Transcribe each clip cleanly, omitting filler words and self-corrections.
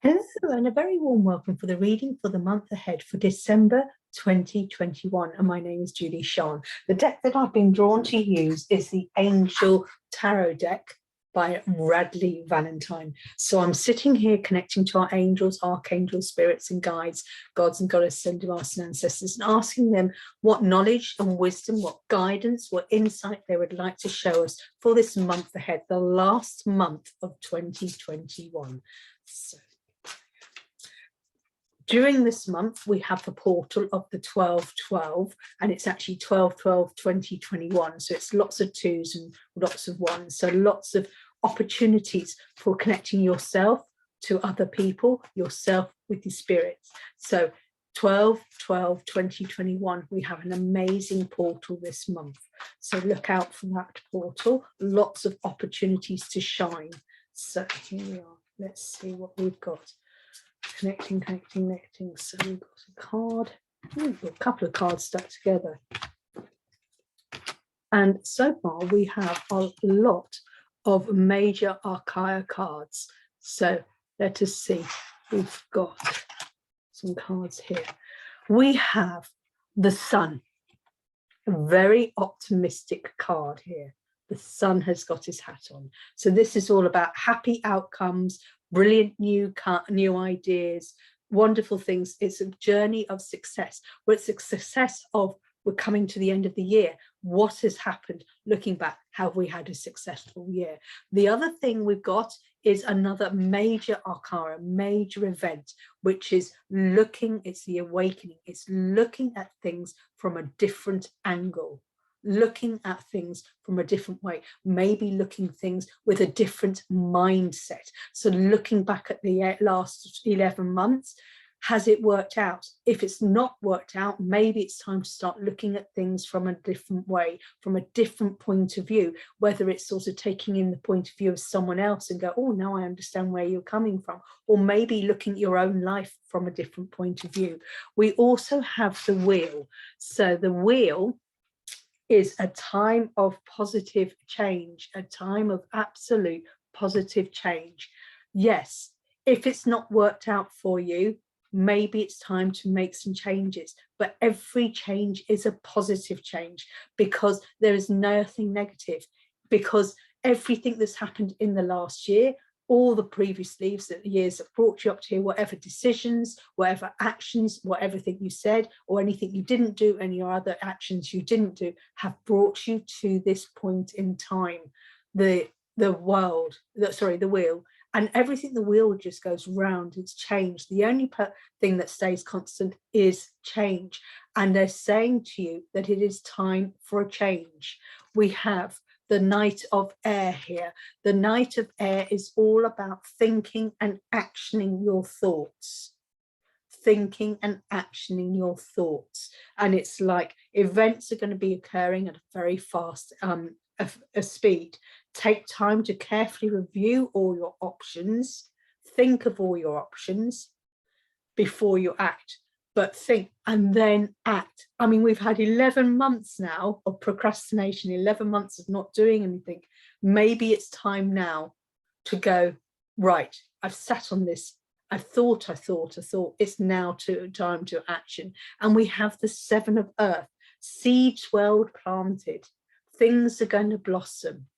Hello, and a very warm welcome for the reading for the month ahead for December 2021. And my name is Julie-Sian. The deck that I've been drawn to use is the Angel Tarot deck by Radleigh Valentine. So I'm sitting here connecting to our angels, archangels, spirits and guides, gods and goddesses and divine ancestors, and asking them what knowledge and wisdom, what guidance, what insight they would like to show us for this month ahead, the last month of 2021. So during this month, we have the portal of the 12-12, and it's actually 12-12-2021. So it's lots of twos and lots of ones. So lots of opportunities for connecting yourself to other people, yourself with your spirits. So 12-12-2021, we have an amazing portal this month. So look out for that portal. Lots of opportunities to shine. So here we are. Let's see what we've got. Connecting. So we've got a card, a couple of cards stuck together. And so far we have a lot of major arcana cards. So let us see. We've got some cards here. We have the Sun, a very optimistic card here. The Sun has got his hat on. So this is all about happy outcomes, brilliant new ideas, wonderful things. It's a journey of success. Well, it's a success of we're coming to the end of the year. What has happened? Looking back, have we had a successful year? The other thing we've got is another major arcana, major event, which is it's the awakening. It's looking at things from a different angle. Looking at things from a different way, maybe looking things with a different mindset. So looking back at the last 11 months, has it worked out? If it's not worked out, maybe it's time to start looking at things from a different way, from a different point of view, whether it's sort of taking in the point of view of someone else and go, oh, now I understand where you're coming from, or maybe looking at your own life from a different point of view. We also have the Wheel. So the Wheel is a time of positive change, a time of absolute positive change. Yes, if it's not worked out for you, maybe it's time to make some changes, but every change is a positive change because there is nothing negative, because everything that's happened in the last year, all the previous years that brought you up to here, whatever decisions, whatever actions, whatever thing you said, or anything you didn't do, any other actions you didn't do, have brought you to this point in time. The wheel, and everything, the wheel just goes round. It's changed. The only thing that stays constant is change. And they're saying to you that it is time for a change. We have the Knight of Air here. The Knight of Air is all about thinking and actioning your thoughts. Thinking and actioning your thoughts. And it's like events are going to be occurring at a very fast a speed. Take time to carefully review all your options. Think of all your options before you act. But think and then act. I mean, we've had 11 months now of procrastination, 11 months of not doing anything. Maybe it's time now to go, right, I've sat on this. I thought. It's now time to action. And we have the Seven of Earth, seeds well planted. Things are going to blossom.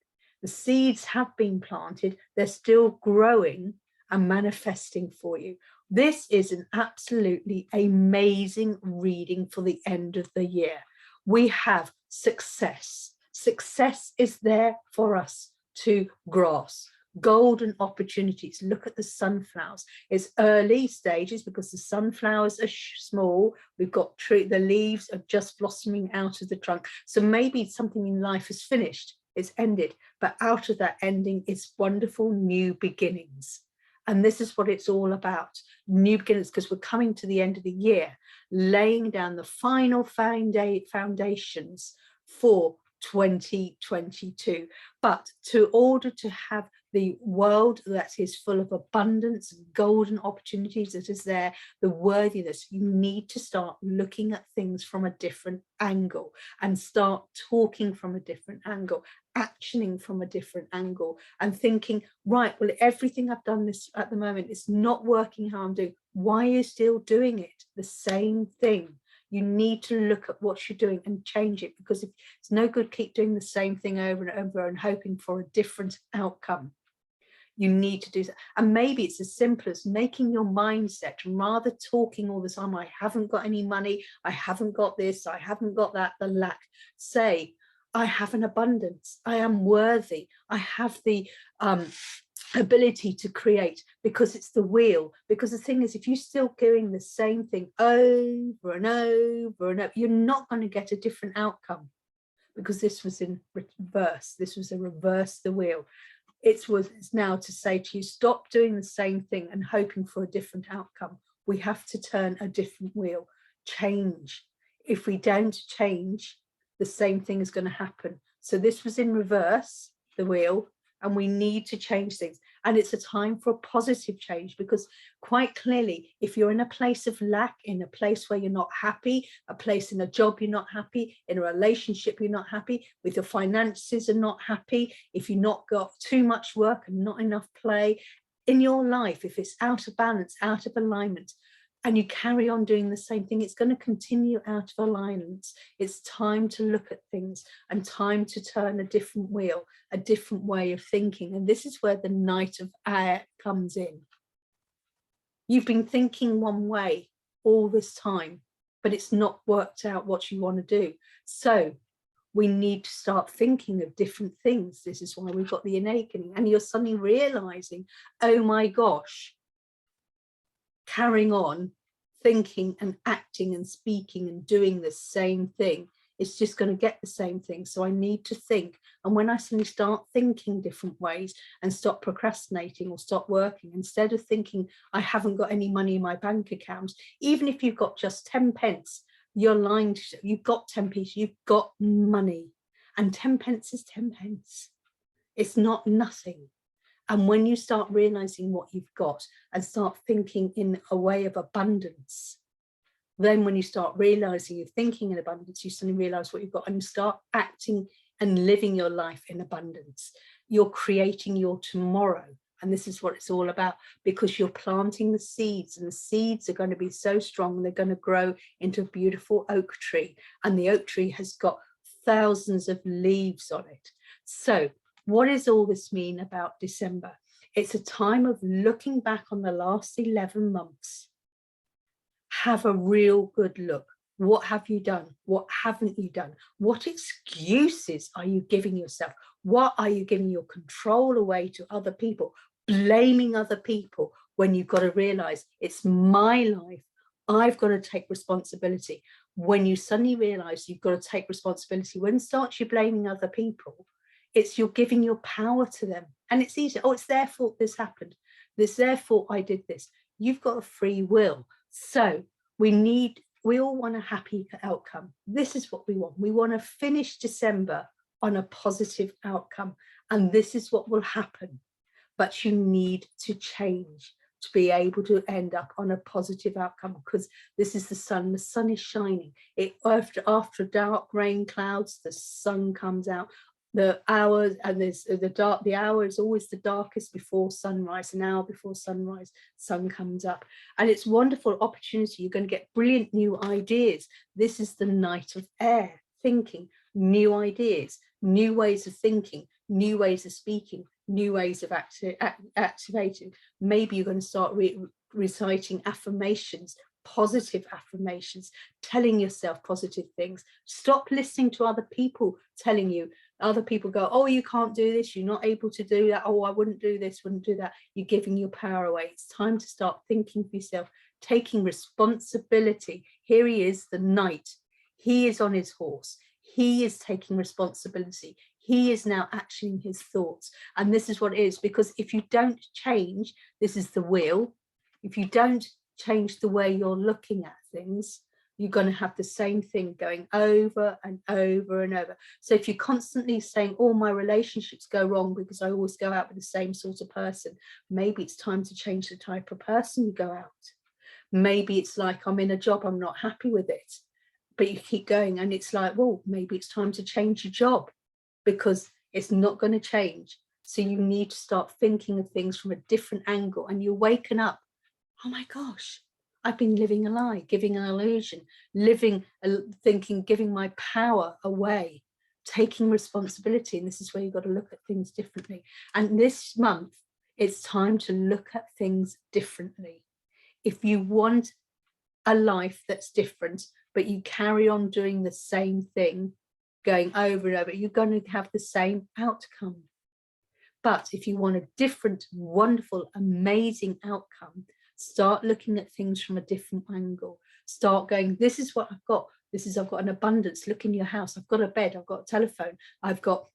The seeds have been planted. They're still growing and manifesting for you. This is an absolutely amazing reading for the end of the year. We have success. Success is there for us to grasp. Golden opportunities. Look at the sunflowers. It's early stages because the sunflowers are small. We've got the leaves are just blossoming out of the trunk. So maybe something in life is finished. It's ended. But out of that ending is wonderful new beginnings. And this is what it's all about, new beginnings, because we're coming to the end of the year, laying down the final foundations for 2022. But in order to have the world that is full of abundance, golden opportunities that is there, the worthiness, you need to start looking at things from a different angle and start talking from a different angle, actioning from a different angle and thinking, right, well, everything I've done this at the moment is not working how I'm doing. Why are you still doing it? The same thing. You need to look at what you're doing and change it, because if it's no good keep doing the same thing over and over and hoping for a different outcome. You need to do that. And maybe it's as simple as making your mindset, rather talking all the time, I haven't got any money, I haven't got this, I haven't got that, the lack. Say, I have an abundance, I am worthy, I have the ability to create, because it's the wheel. Because the thing is, if you're still doing the same thing over and over and over, you're not going to get a different outcome, because this was in reverse. This was a reverse the wheel. It's now to say to you, stop doing the same thing and hoping for a different outcome. We have to turn a different wheel, change. If we don't change, the same thing is going to happen. So this was in reverse, the wheel, and we need to change things. And it's a time for a positive change, because quite clearly, if you're in a place of lack, in a place where you're not happy, a place in a job you're not happy, in a relationship you're not happy, with your finances are not happy, if you've not got too much work and not enough play in your life, if it's out of balance, out of alignment, and you carry on doing the same thing, it's going to continue out of alignment. It's time to look at things and time to turn a different wheel, a different way of thinking. And this is where the Knight of Air comes in. You've been thinking one way all this time, but it's not worked out what you want to do. So we need to start thinking of different things. This is why we've got the awakening. And you're suddenly realizing, oh my gosh, carrying on thinking and acting and speaking and doing the same thing, it's just going to get the same thing. So I need to think. And when I suddenly start thinking different ways and stop procrastinating or stop working, instead of thinking I haven't got any money in my bank account, even if you've got just 10 pence, you're lying to you. You've got 10 pence, you've got money, and 10 pence is 10 pence. It's not nothing. And when you start realizing what you've got and start thinking in a way of abundance, then when you start realizing you're thinking in abundance, you suddenly realize what you've got and start acting and living your life in abundance. You're creating your tomorrow. And this is what it's all about, because you're planting the seeds, and the seeds are going to be so strong, they're going to grow into a beautiful oak tree. And the oak tree has got thousands of leaves on it. So what does all this mean about December? It's a time of looking back on the last 11 months. Have a real good look. What have you done? What haven't you done? What excuses are you giving yourself? What are you giving your control away to other people? Blaming other people, when you've got to realize it's my life. I've got to take responsibility. When you suddenly realize you've got to take responsibility, when starts you blaming other people, it's you're giving your power to them. And it's easy. Oh, it's their fault this happened. It's their fault I did this. You've got a free will. So we all want a happy outcome. This is what we want. We want to finish December on a positive outcome. And this is what will happen. But you need to change to be able to end up on a positive outcome, because this is the sun. The sun is shining. After dark rain clouds, the sun comes out. The hours, and there's the hour is always the darkest before sunrise. An hour before sunrise, sun comes up, and it's a wonderful opportunity. You're going to get brilliant new ideas. This is the Knight of Air, thinking new ideas, new ways of thinking, new ways of speaking, new ways of activating. Maybe you're going to start reciting affirmations, positive affirmations, telling yourself positive things. Stop listening to other people telling you. Other people go, oh, you can't do this, you're not able to do that, oh, I wouldn't do this, wouldn't do that. You're giving your power away. It's time to start thinking for yourself, taking responsibility. Here he is, the knight. He is on his horse. He is taking responsibility. He is now actioning his thoughts. And this is what it is, because if you don't change, this is the wheel. If you don't change the way you're looking at things, you're going to have the same thing going over and over and over. So if you're constantly saying, oh, my relationships go wrong because I always go out with the same sort of person, maybe it's time to change the type of person you go out. Maybe it's like, I'm in a job, I'm not happy with it, but you keep going, and it's like, well, maybe it's time to change your job, because It's not going to change. So you need to start thinking of things from a different angle, and you're waking up, oh my gosh, I've been living a lie, giving an illusion, thinking, giving my power away, taking responsibility. And this is where you've got to look at things differently. And this month, it's time to look at things differently. If you want a life that's different, but you carry on doing the same thing, going over and over, you're going to have the same outcome. But if you want a different, wonderful, amazing outcome, start looking at things from a different angle. Start going, this is what I've got. I've got an abundance. Look in your house. I've got a bed. I've got a telephone. I've got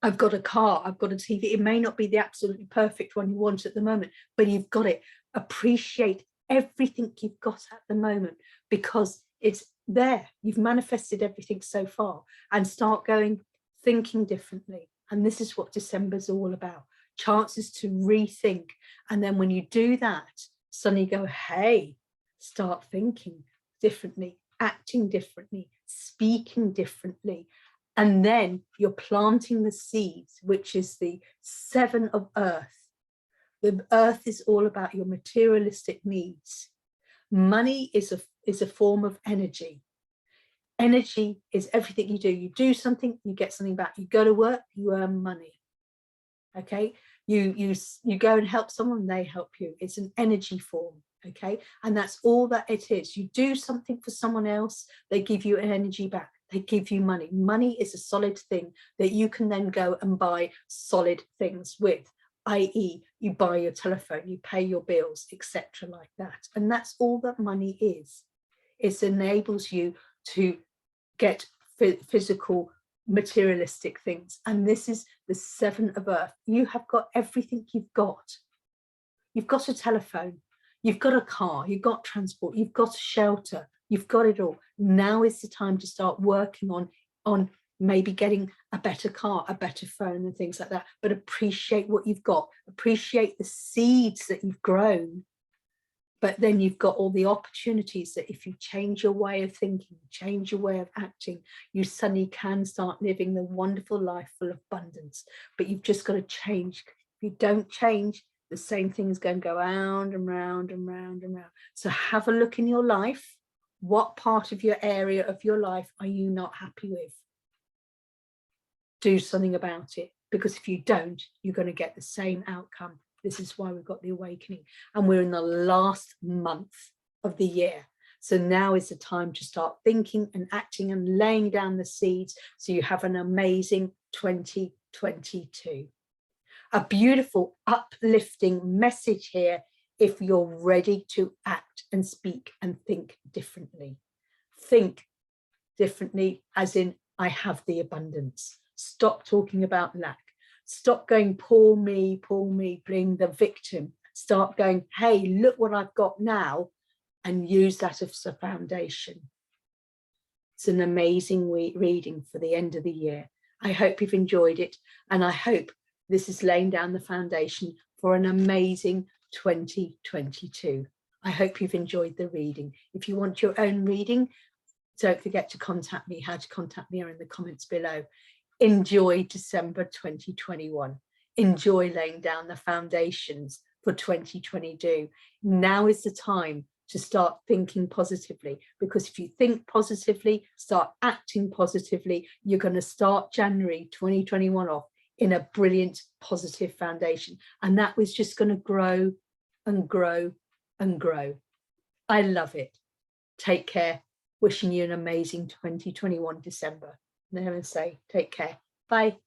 a car. I've got a TV. It may not be the absolutely perfect one you want at the moment, but you've got it. Appreciate everything you've got at the moment, because it's there. You've manifested everything so far, and start going, thinking differently. And this is what December's all about. Chances to rethink. And then when you do that, suddenly go, hey, start thinking differently, acting differently, speaking differently. And then you're planting the seeds, which is the 7 of earth. The earth is all about your materialistic needs. Money is a form of energy. Energy is everything you do. You do something, you get something back. You go to work, you earn money. Okay, you go and help someone, they help you. It's an energy form. Okay, and that's all that it is. You do something for someone else, they give you an energy back. They give you money. Money is a solid thing that you can then go and buy solid things with, i.e. you buy your telephone, you pay your bills, etc. like that. And that's all that money is. It enables you to get physical, materialistic things. And this is the 7 of earth. You have got everything you've got. You've got a telephone, you've got a car, you've got transport, you've got a shelter, you've got it all. Now is the time to start working on maybe getting a better car, a better phone and things like that. But appreciate what you've got. Appreciate the seeds that you've grown. But then you've got all the opportunities that if you change your way of thinking, change your way of acting, you suddenly can start living the wonderful life full of abundance. But you've just got to change. If you don't change, the same thing's going to go round and round and round and round. So have a look in your life. What part of your area of your life are you not happy with? Do something about it, because if you don't, you're going to get the same outcome. This is why we've got the awakening, and we're in the last month of the year. So now is the time to start thinking and acting and laying down the seeds so you have an amazing 2022. A beautiful, uplifting message here if you're ready to act and speak and think differently. Think differently, as in, I have the abundance. Stop talking about lack. Stop going, poor me, being the victim. Start going, hey, look what I've got now, and use that as a foundation. It's an amazing reading for the end of the year. I hope you've enjoyed it, and I hope this is laying down the foundation for an amazing 2022. I hope you've enjoyed the reading. If you want your own reading, don't forget to contact me. How to contact me are in the comments below. Enjoy December 2021. Enjoy laying down the foundations for 2022. Now is the time to start thinking positively, because if you think positively, start acting positively, you're going to start January 2021 off in a brilliant, positive foundation. And that was just going to grow and grow and grow. I love it. Take care. Wishing you an amazing 2021 December. There and say, take care. Bye.